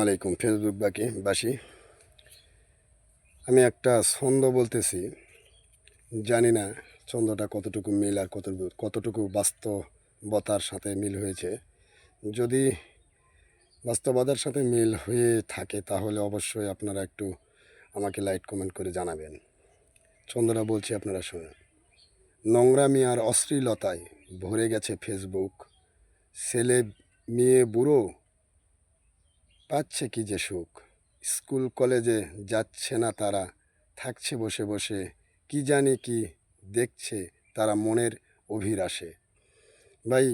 আলাইকুম ফেসবুক বাসী। আমি একটা ছন্দ বলতেছি, জানি না ছন্দটা কতটুকু মিল আর কতটুকু বাস্তবতার সাথে মিল হয়েছে। যদি বাস্তবতার সাথে মিল হয়ে থাকে তাহলে অবশ্যই আপনারা একটু আমাকে লাইক কমেন্ট করে জানাবেন। ছন্দটা বলছি, আপনারা শুনুন। নোংরামি আর অশ্লীলতায় ভরে গেছে ফেসবুক, ছেলে মেয়ে বুড়ো পাচ্ছে কি যে সুখ। স্কুল কলেজে যাচ্ছে না তারা, থাকছে বসে বসে, কি জানি কি দেখছে তারা মনের অভিলাষে। ভাই,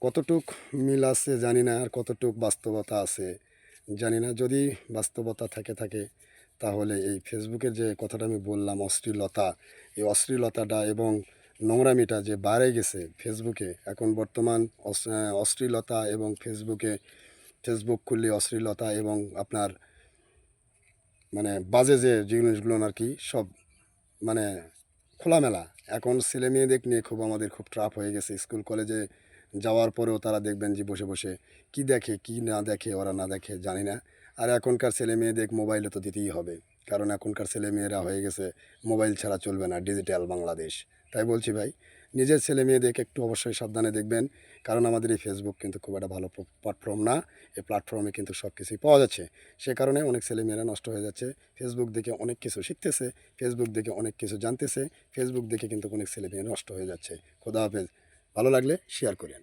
কতটুক মিল আছে জানি না, আর কতটুক বাস্তবতা আছে জানি না। যদি বাস্তবতা থাকে তাহলে এই ফেসবুকের যে কথাটা আমি বললাম, অশ্লীলতা, এই অশ্লীলতাটা এবং নোংরামিটা যে বাড়ে গেছে ফেসবুকে এখন বর্তমান, অশ্লীলতা এবং ফেসবুক খুললে অশ্লীলতা এবং আপনার মানে বাজে যে জিনিসগুলো আর কি সব মানে খোলামেলা। এখন ছেলে মেয়েদের নিয়ে আমাদের খুব ট্রাপ হয়ে গেছে। স্কুল কলেজে যাওয়ার পরেও তারা দেখবেন যে বসে বসে কি দেখে কি না দেখে, ওরা না দেখে জানি না। আর এখনকার ছেলে মেয়েদের মোবাইলে তো দিতেই হবে, কারণ এখনকার ছেলে মেয়েরা হয়ে গেছে মোবাইল ছাড়া চলবে না, ডিজিটাল বাংলাদেশ। তাই বলছি ভাই, নিজের ছেলে মেয়েদেরকে একটু অবশ্যই সাবধানে দেখবেন, কারণ আমাদের এই ফেসবুক কিন্তু খুব একটা ভালো প্ল্যাটফর্ম না। এই প্ল্যাটফর্মে কিন্তু সব কিছুই পাওয়া যাচ্ছে, সে কারণে অনেক ছেলে মেয়েরা নষ্ট হয়ে যাচ্ছে। ফেসবুক দেখে অনেক কিছু শিখতেছে, ফেসবুক দেখে অনেক কিছু জানতেছে, ফেসবুক দেখে কিন্তু অনেক ছেলে মেয়ে নষ্ট হয়ে যাচ্ছে। খোদা হাফেজ। ভালো লাগলে শেয়ার করেন।